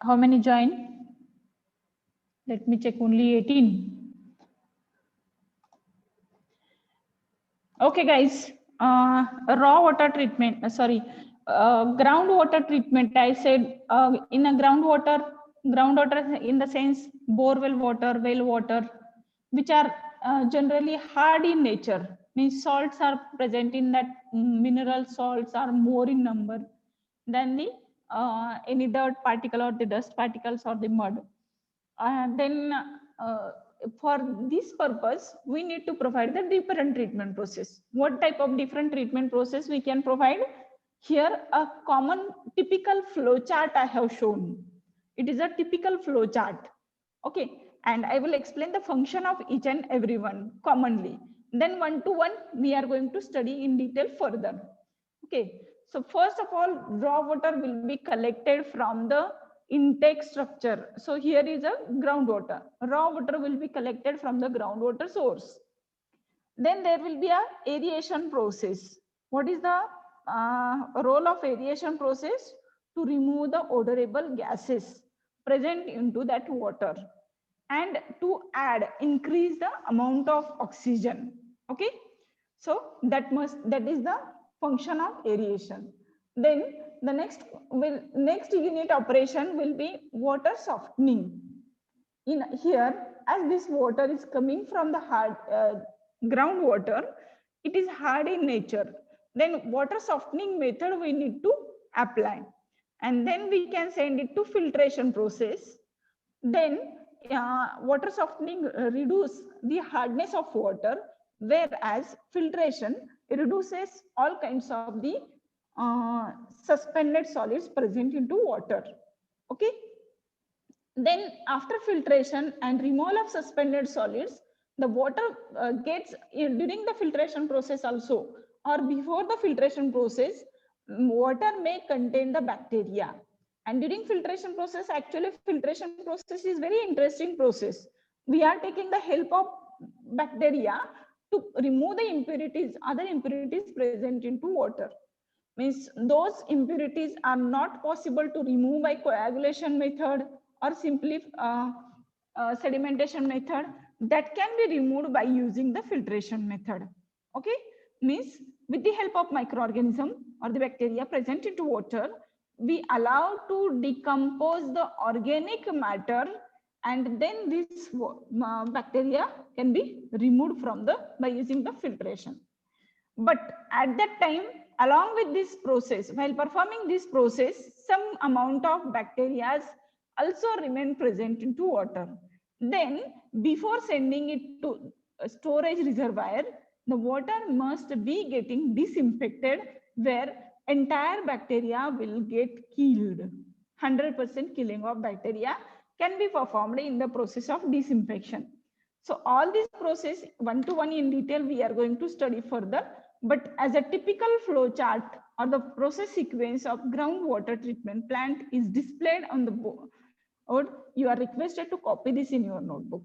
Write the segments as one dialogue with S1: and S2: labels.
S1: How many join? Let me check, only 18. Okay, guys. Raw water treatment, groundwater treatment. I said in a groundwater in the sense borewell water, well water, which are generally hard in nature. Means salts are present in that, mineral salts are more in number than the any dirt particle or the dust particles or the mud. Then for this purpose, we need to provide the different treatment process. What type of different treatment process we can provide? Here, a common typical flow chart I have shown. It is a typical flow chart. Okay, and I will explain the function of each and every one commonly. Then one to one, we are going to study in detail further. Okay, so first of all, raw water will be collected from the intake structure. So here is a groundwater. Raw water will be collected from the groundwater source. Then there will be a aeration process. What is the role of aeration process? To remove the odorable gases present into that water and to increase the amount of oxygen. Okay, so that is the function of aeration. Then the next unit operation will be water softening. In here, as this water is coming from the hard groundwater, it is hard in nature. Then water softening method we need to apply, and then we can send it to filtration process. Then water softening reduce the hardness of water, whereas filtration reduces all kinds of the suspended solids present into water. Okay. Then after filtration and removal of suspended solids, the water gets during the filtration process also, or before the filtration process, water may contain the bacteria. And during filtration process, actually filtration process is very interesting process. We are taking the help of bacteria to remove the impurities, other impurities present into water. Means those impurities are not possible to remove by coagulation method or simply sedimentation method. That can be removed by using the filtration method. Okay, means with the help of microorganism or the bacteria present into water, we allow to decompose the organic matter, and then this bacteria can be removed from the by using the filtration. But at that time, along with this process, while performing this process, some amount of bacteria also remain present into water. Then, before sending it to a storage reservoir, the water must be getting disinfected, where entire bacteria will get killed. 100% killing of bacteria can be performed in the process of disinfection. So all this process one to one in detail we are going to study further, but as a typical flow chart or the process sequence of groundwater treatment plant is displayed on the board, you are requested to copy this in your notebook.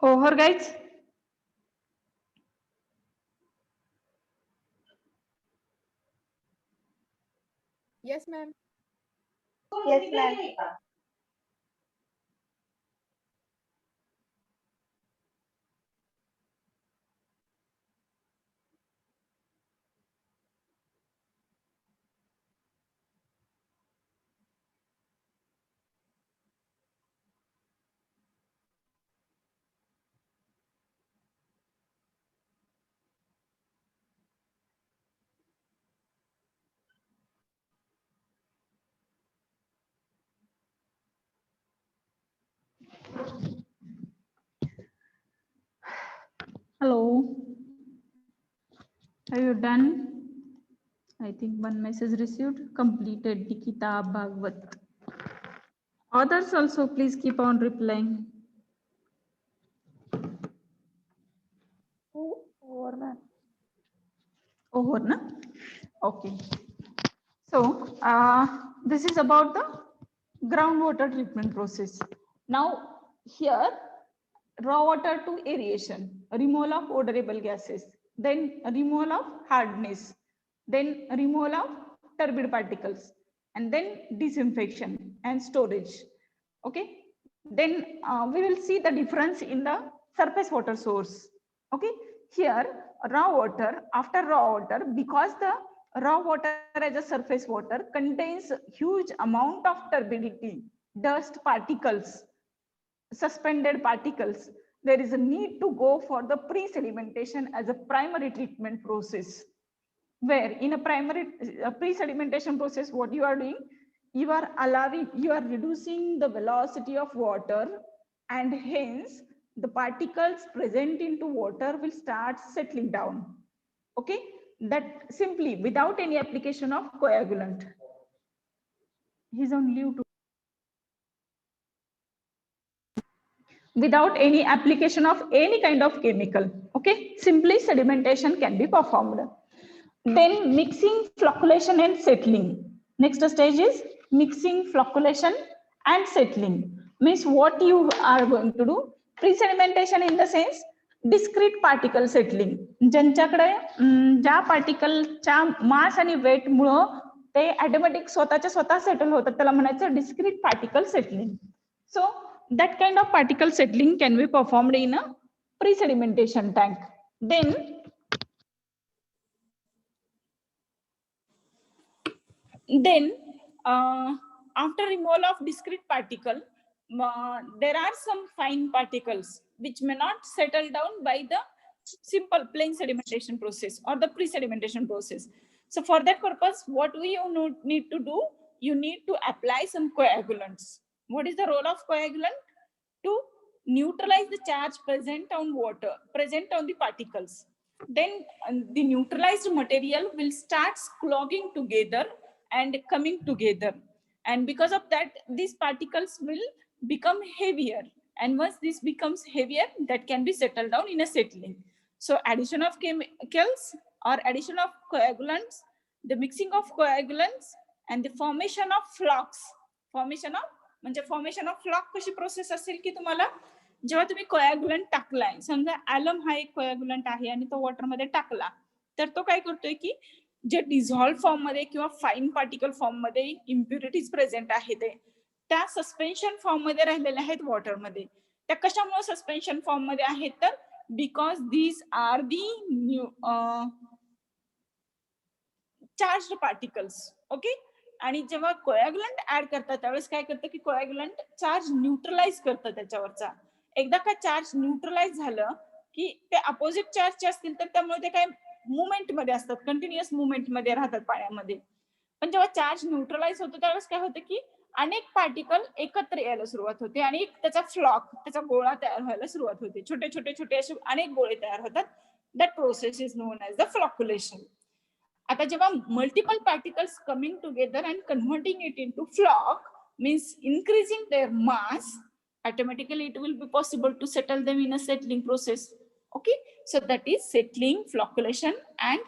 S1: Over, guys.
S2: Yes, ma'am.
S3: Yes, ma'am.
S1: Hello. Are you done? I think one message received. Completed Nikita Bhagwat. Others also please keep on replying.
S3: Over, ma'am.
S1: Over, na? Okay. So this is about the groundwater treatment process. Now here, raw water to aeration, removal of odorable gases, then removal of hardness, then removal of turbid particles, and then disinfection and storage. Okay. Then we will see the difference in the surface water source. Okay. Here, raw water, after raw water, because the raw water as a surface water contains huge amount of turbidity, dust particles, suspended particles, there is a need to go for the pre-sedimentation as a primary treatment process. Where in a primary pre-sedimentation process, what you are doing, you are reducing the velocity of water, and hence the particles present into water will start settling down. Okay, that simply without any application of coagulant. He's on leave to. Without any application of any kind of chemical. Okay, simply sedimentation can be performed. Then mixing, flocculation and settling. Next stage is mixing, flocculation and settling. Means what you are going to do, pre-sedimentation in the sense discrete particle settling. ज्यांच्याकडे ज्या पार्टिकलच्या मास आणि wait मुळे ते automatic स्वतःच्या स्वतः settle होतात त्याला म्हणायचं discrete particle settling. So that kind of particle settling can be performed in a pre-sedimentation tank. Then after removal of discrete particle, there are some fine particles which may not settle down by the simple plain sedimentation process or the pre-sedimentation process. So for that purpose, what we need to do, you need to apply some coagulants. What is the role of coagulant? To neutralize the charge present on water, present on the particles. Then the neutralized material will start clogging together and coming together. And because of that, these particles will become heavier. And once this becomes heavier, that can be settled down in a settling. So addition of chemicals or addition of coagulants, the mixing of coagulants and the formation of flocks. Formation of flock कशी process असेल की तुम्हाला जेव्हा तुम्ही कोयागुलंट टाकलाय, समजा alum हा एक कोयागुलंट आहे आणि तो वॉटर मध्ये टाकला, तर तो काय करतोय की जे डिझॉल्व फॉर्म मध्ये किंवा फाईन पार्टिकल फॉर्म मध्ये इम्प्युरिटीज प्रेझेंट आहेत त्या सस्पेन्शन फॉर्म मध्ये राहिलेल्या आहेत वॉटर मध्ये. त्या कशामुळे सस्पेन्शन फॉर्म मध्ये आहेत, तर because these are the charged particles. Okay. आणि जेव्हा कोयागुलंट ऍड करतात त्यावेळेस काय करतं की कोयागुलंट चार्ज न्यूट्रलाइज करतं त्याच्यावरचा. एकदा का चार्ज न्यूट्रलाइज झालं की ते अपोजिट चार्जचे असतील तर त्यामुळे ते काय मुवमेंट मध्ये असतात, कंटिन्युअस मुवमेंट मध्ये राहतात पाण्यामध्ये. पण जेव्हा चार्ज न्यूट्रलाइज होतो त्यावेळेस काय होतं की अनेक पार्टिकल एकत्र यायला सुरुवात होते आणि त्याचा फ्लॉक, त्याचा गोळा तयार व्हायला सुरुवात होते. छोटे छोटे छोटे असे अनेक गोळे तयार होतात. That process is known as the flocculation. आता जेव्हा multiple particles coming together and converting it into flock means increasing their mass, automatically it will be possible to settle them in a settling process. Okay, so that is settling, flocculation and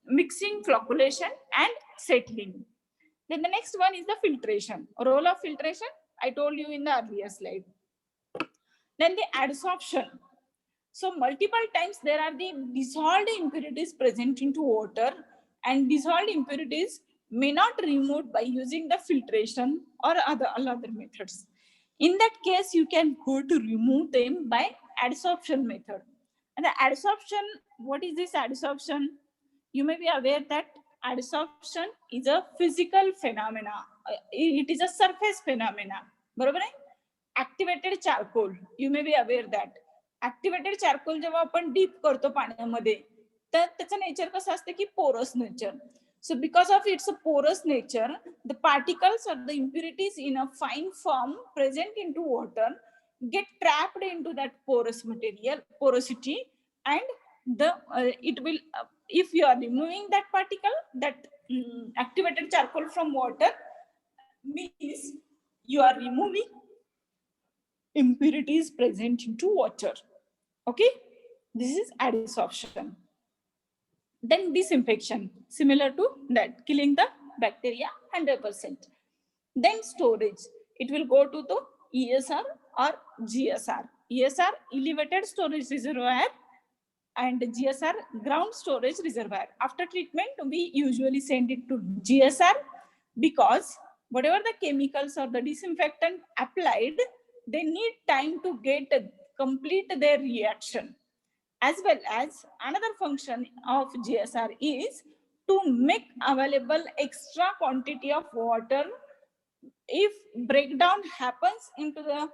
S1: mixing, flocculation and settling. Then the next one is the filtration. Role of filtration I told you in the earlier slide. Then the adsorption. So multiple times there are the dissolved impurities present into water, and dissolved impurities may not removed by using the filtration or other methods. In that case, you can go to remove them by adsorption method. And the adsorption, what is this adsorption? You may be aware that adsorption is a physical phenomena. It is a surface phenomena. बरोबर आहे? Activated charcoal, you may be aware that activated charcoal जेव्हा आपण deep करतो पाण्यामध्ये तर त्याचं nature कसं असतं की porous nature. So because of its porous nature, the particles or the impurities in a fine form present into water get trapped into that porous material, porosity, and it will, if you are removing that particle, that activated charcoal from water, means you are removing impurities present into water. Okay, this is adsorption. Then disinfection, similar to that, killing the bacteria 100%. Then storage, it will go to the ESR or GSR. ESR, elevated storage reservoir, and GSR, ground storage reservoir. After treatment, we usually send it to GSR because whatever the chemicals or the disinfectant applied, they need time to complete their reaction. As well as another function of GSR is to make available extra quantity of water. If breakdown happens into the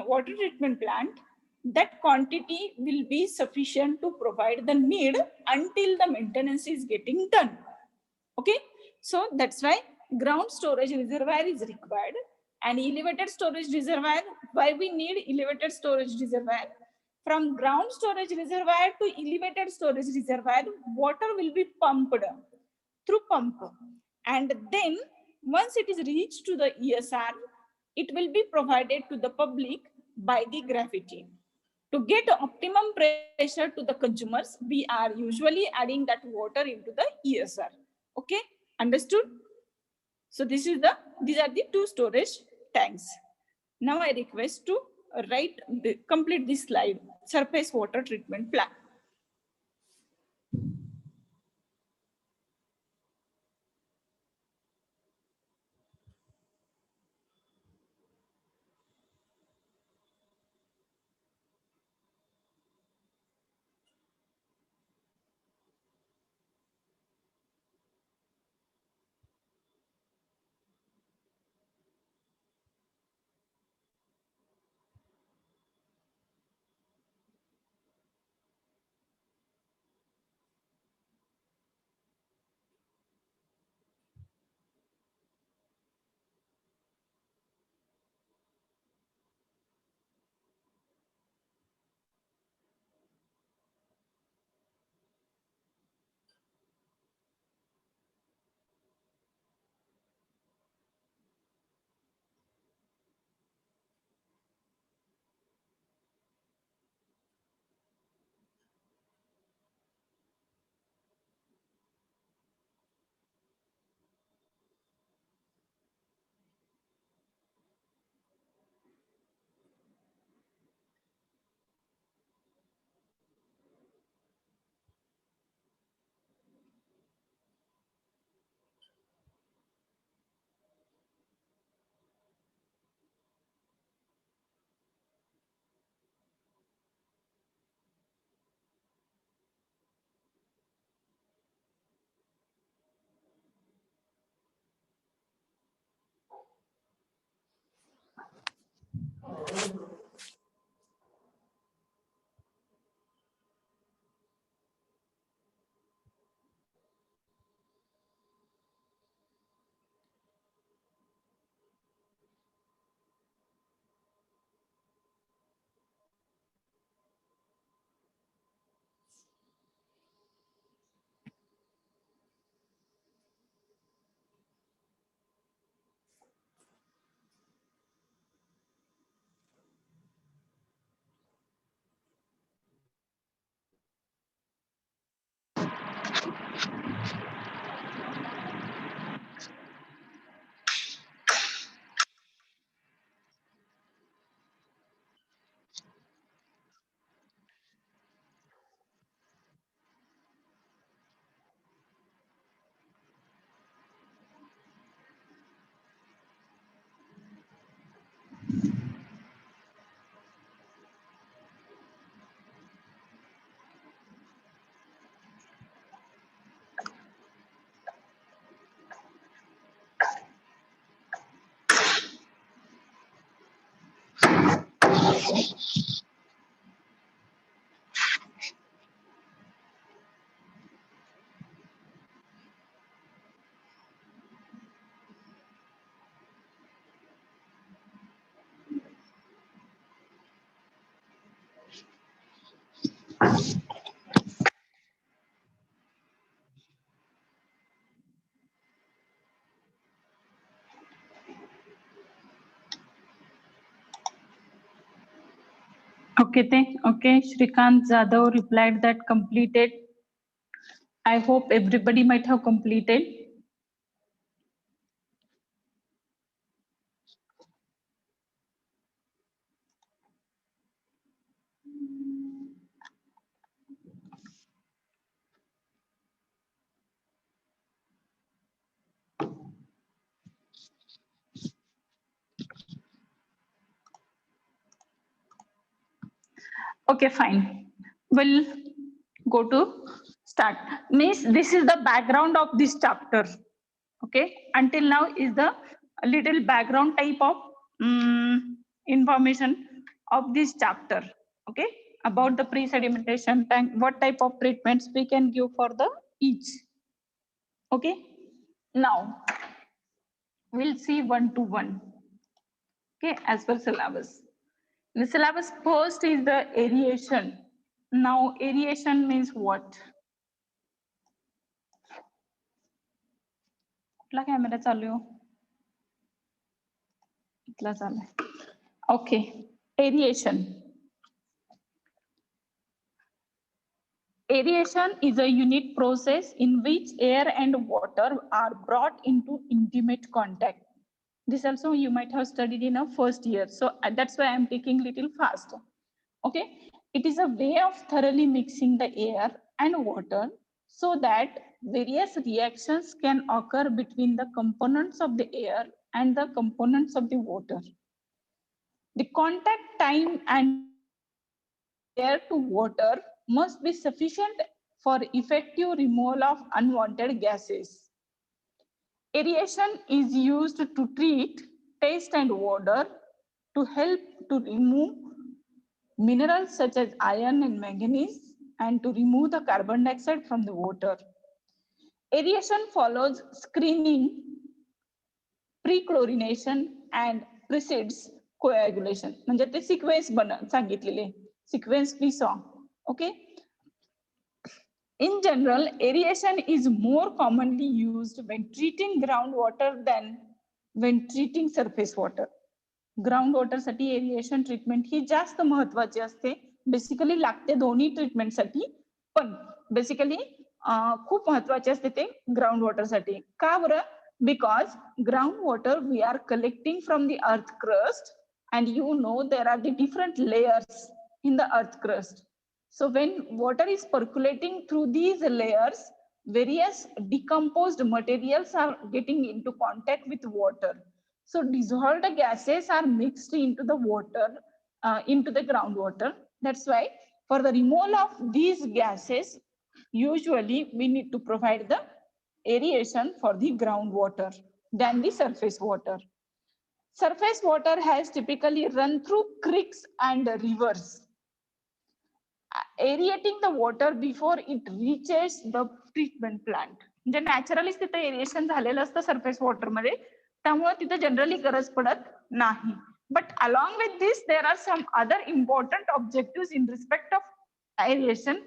S1: water treatment plant, that quantity will be sufficient to provide the need until the maintenance is getting done. Okay, so that's why ground storage reservoir is required. And elevated storage reservoir, why we need elevated storage reservoir? From ground storage reservoir to elevated storage reservoir, water will be pumped through pump, and then once it is reached to the ESR, it will be provided to the public by the gravity. To get optimum pressure to the consumers, we are usually adding that water into the ESR. Okay, understood? So these are the two storage tanks. Now I request to complete this slide, surface water treatment plant. Okay, Shrikant Jadhav replied that completed. I hope everybody might have completed. Okay, fine. We'll go to start. Means this is the background of this chapter. Okay, until now is the little background type of information of this chapter. Okay, about the pre-sedimentation tank, what type of treatments we can give for the each. Okay, now we'll see one to one. Okay, as per syllabus. The syllabus first is the aeration. Now aeration means what? कुठला camera चालू आहे हो? इथला चालू आहे. Okay, aeration. Aeration is a unique process in which air and water are brought into intimate contact. This also you might have studied in a first year. So that's why I'm taking little fast. Okay, it is a way of thoroughly mixing the air and water so that various reactions can occur between the components of the air and the components of the water. The contact time and air to water must be sufficient for effective removal of unwanted gases. Aeration is used to treat taste and odor, to help to remove minerals such as iron and manganese, and to remove the carbon dioxide from the water. Aeration follows screening, pre-chlorination and precedes coagulation. म्हणजे ते sequence सांगितलेले sequence we saw. Okay, in general aeration is more commonly used when treating groundwater than when treating surface water. Ground water साठी aeration treatment ही जास्त महत्वाची असते. Basically लागते दोन्ही treatment साठी, पण बेसिकली खूप महत्वाचे असते ते ग्राउंड वॉटर साठी. का बरं? Because ground water we are collecting from the earth crust and you know there are the different layers in the earth crust. So when water is percolating through these layers, various decomposed materials are getting into contact with water. So dissolved gases are mixed into the water, into the groundwater. That's why for the removal of these gases, usually we need to provide the aeration for the groundwater than the surface water. Surface water has typically run through creeks and rivers. Aerating the water before it reaches the treatment plant. म्हणजे नॅचरलीच तिथे aeration झालेलं असतं surface water मध्ये, त्यामुळे तिथे generally गरज पडत नाही. But along with this there are some other important objective in respect of aeration,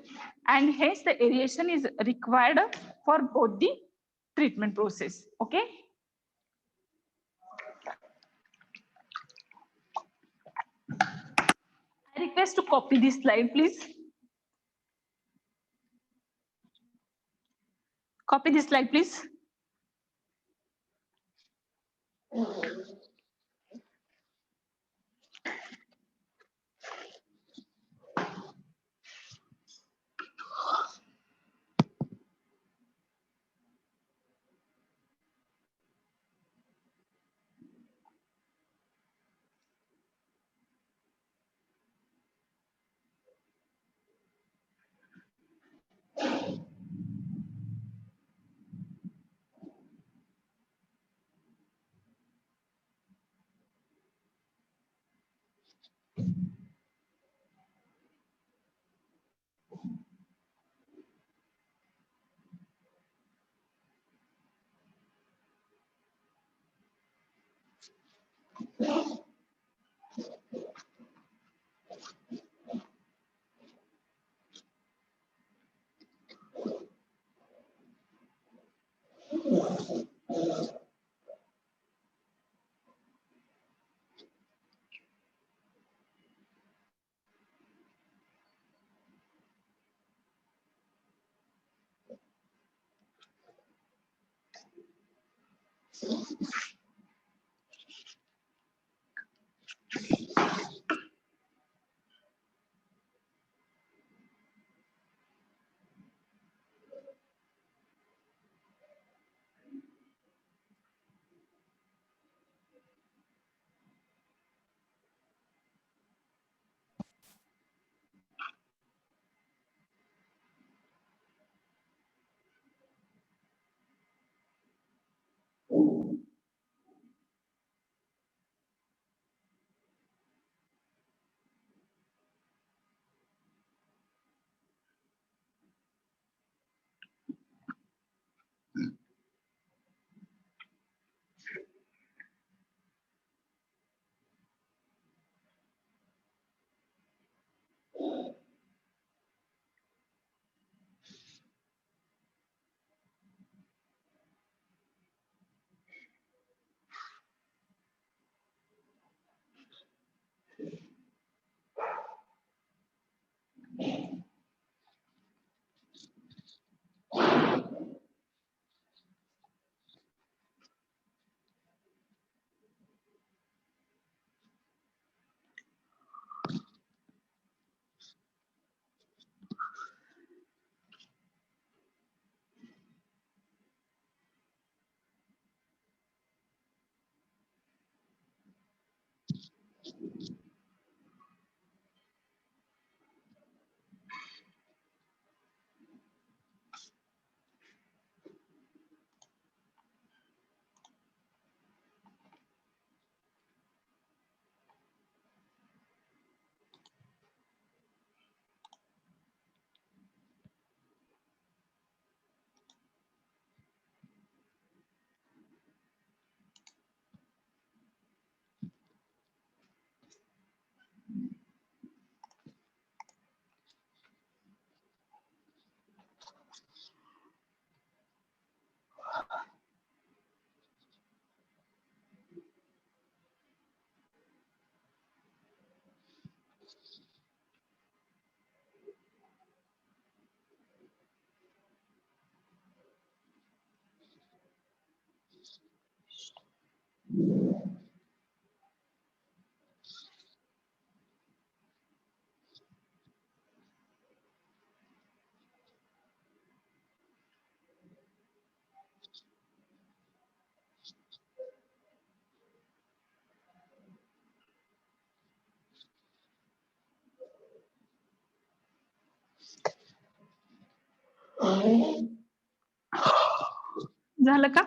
S1: and hence the aeration is required for both the treatment process. Okay. I request to copy this slide, please. Copy this slide, please. झालं का?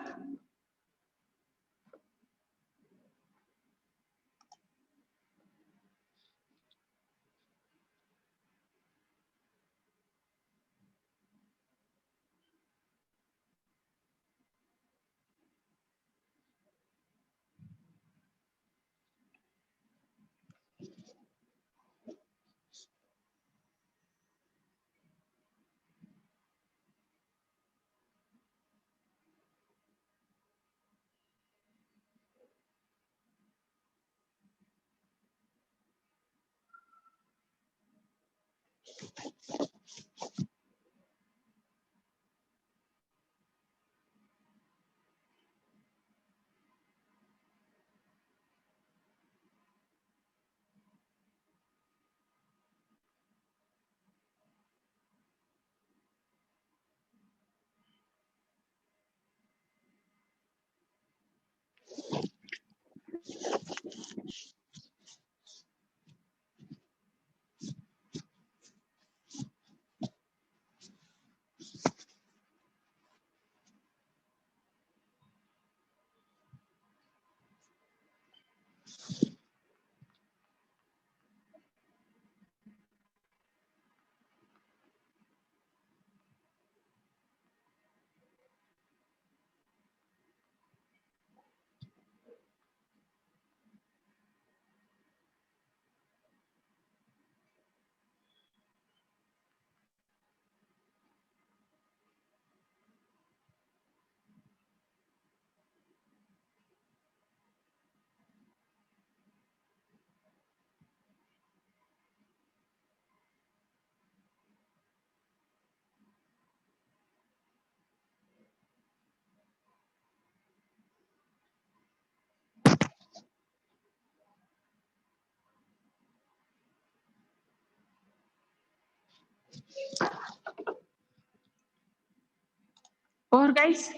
S1: और guys,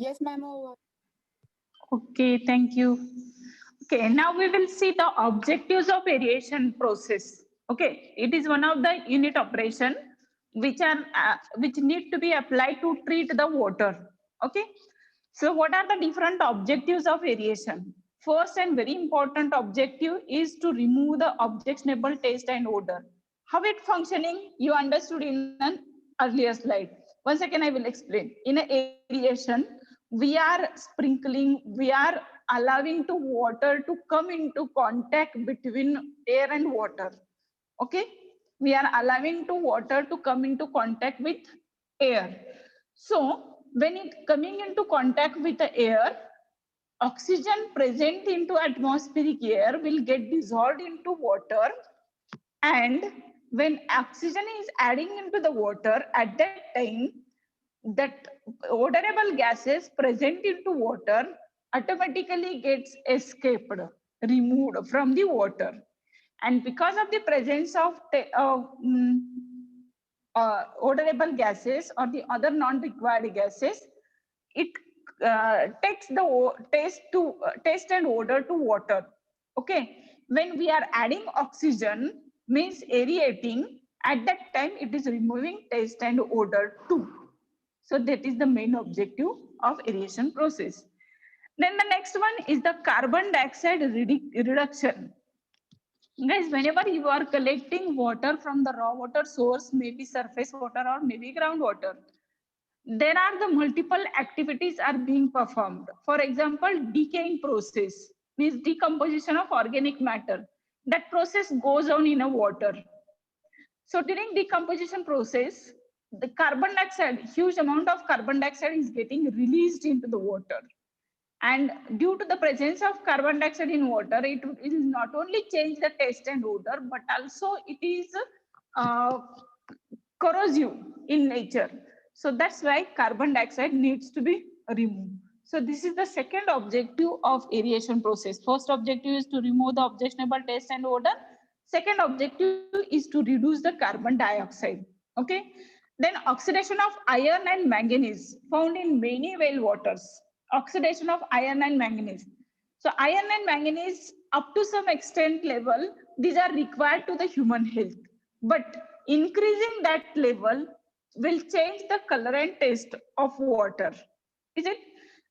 S2: Yes, ma'am. Over.
S1: okay, thank you. Okay, now we will see the objectives of aeration process. Okay, it is one of the unit operation which need to be applied to treat the water. Okay, so what are the different objectives of aeration? First and very important objective is to remove the objectionable taste and odor. How it functioning, you understood in an earlier slide. Once again, I will explain. In aeration, we are sprinkling, we are allowing to water to come into contact between air and water. Okay, we are allowing to water to come into contact with air. So when it coming into contact with the air, oxygen present into atmospheric air will get dissolved into water, and when oxygen is adding into the water, at that time that odorable gases present into water automatically gets escaped, removed from the water. And because of the presence of odorable gases or the other non-required gases, it takes the taste and odor to water. Okay, when we are adding oxygen, means aerating, at that time it is removing taste and odor too. So that is the main objective of aeration process. Then the next one is the carbon dioxide reduction. Guys, whenever you are collecting water from the raw water source, maybe surface water or maybe groundwater, there are the multiple activities are being performed. For example, decaying process means decomposition of organic matter. That process goes on in a water. So during decomposition process, the carbon dioxide, huge amount of carbon dioxide is getting released into the water. And due to the presence of carbon dioxide in water, it will not only change the taste and odor, but also it is corrosive in nature. So that's why carbon dioxide needs to be removed. So this is the second objective of aeration process. First objective is to remove the objectionable taste and odor. Second objective is to reduce the carbon dioxide. Okay. Then oxidation of iron and manganese found in many well waters. Oxidation of iron and manganese. So iron and manganese up to some extent level, these are required to the human health. But increasing that level will change the color and taste of water. Is it?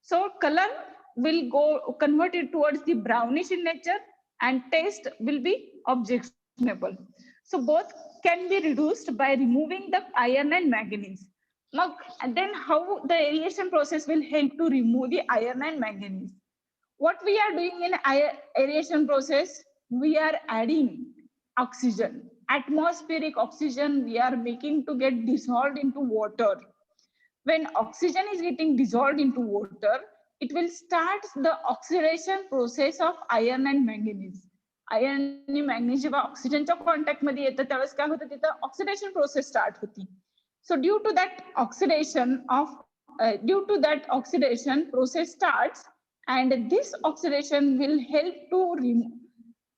S1: So color will go converted towards the brownish in nature and taste will be objectionable. So both can be reduced by removing the iron and manganese. Now, and then how the aeration process will help to remove the iron and manganese? What we are doing in aeration process, we are adding oxygen. Atmospheric oxygen we are making to get dissolved into water. When oxygen is getting dissolved into water, it will start the oxidation process of iron and manganese. Iron आणि manganese जेव्हा ऑक्सिजनच्या contact मध्ये येतं त्यावेळेस काय होतं तिथं oxidation process start होती. So due to that oxidation process starts, and this oxidation will help to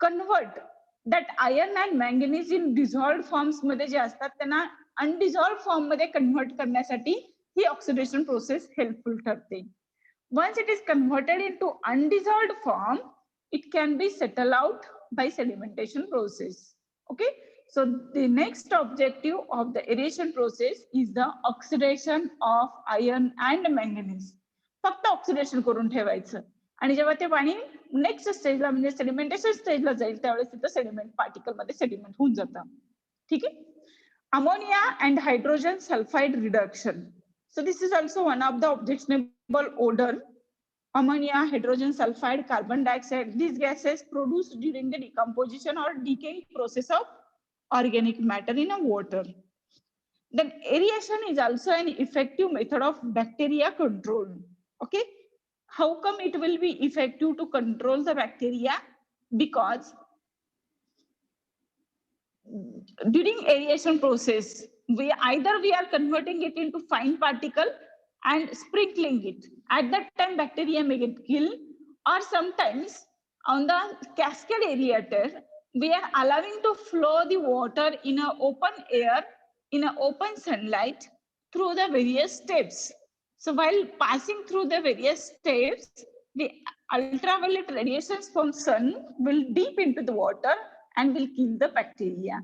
S1: convert that iron and manganese in dissolved forms मध्ये जे असतात त्यांना अनडिझॉल्व्ड फॉर्म मध्ये कन्व्हर्ट करण्यासाठी ही ऑक्सिडेशन प्रोसेस हेल्पफुल ठरते. Once it is converted into undissolved form, it can be settled out by sedimentation process. Okay. So the next objective of the aeration process is the oxidation of iron and manganese. फक्त oxidation करून ठेवायचं आणि जेव्हा ते पाणी next स्टेजला म्हणजे sedimentation स्टेजला जाईल त्यावेळेस तिथं सेडिमेंट पार्टिकल मध्ये सेडिमेंट होऊन जातं. ठीक आहे. Ammonia and hydrogen sulfide reduction. So this is also one of the objectionable odor. Ammonia, hydrogen sulfide, carbon dioxide, these gases produced during the decomposition or decaying process of organic matter in a water. Then aeration is also an effective method of bacteria control. Okay. How come it will be effective to control the bacteria? Because during aeration process, we are converting it into fine particle and sprinkling it. At that time, bacteria may get killed, or sometimes on the cascade aerator, we are allowing to flow the water in an open air, in an open sunlight through the various steps. So while passing through the various steps, the ultraviolet radiations from sun will deep into the water and will kill the bacteria.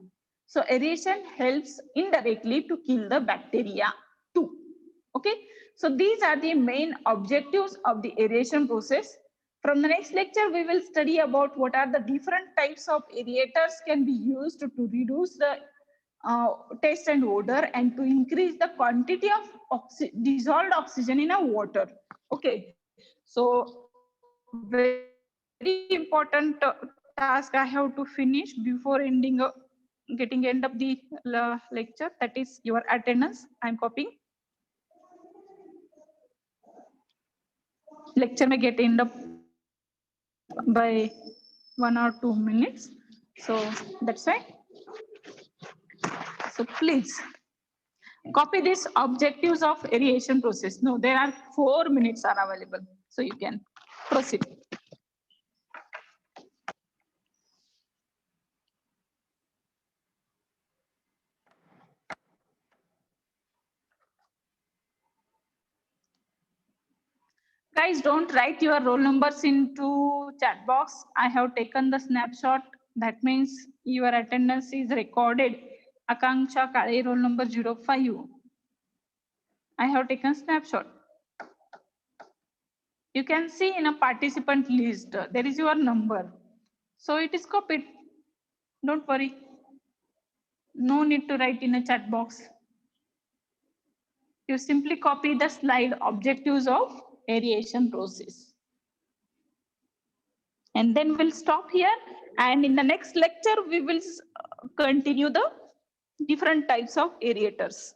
S1: So aeration helps indirectly to kill the bacteria too. Okay. So these are the main objectives of the aeration process. From the next lecture, we will study about what are the different types of aerators can be used to reduce the taste and odor and to increase the quantity of dissolved oxygen in a water. Okay. So very important task I have to finish before getting end of the lecture. That is your attendance. I'm copying. Lecture may get end up by 1 or 2 minutes. So that's why. So please copy these objectives of aeration process. No, there are 4 minutes are available. So you can proceed. Guys, don't write your roll numbers into chat box. I have taken the snapshot. That means your attendance is recorded. Akanksha Kale, roll number 05. I have taken snapshot. You can see in a participant list, there is your number. So it is copied. Don't worry. No need to write in a chat box. You simply copy the slide objectives of aeration process. And then we'll stop here. And in the next lecture, we will continue the different types of aerators.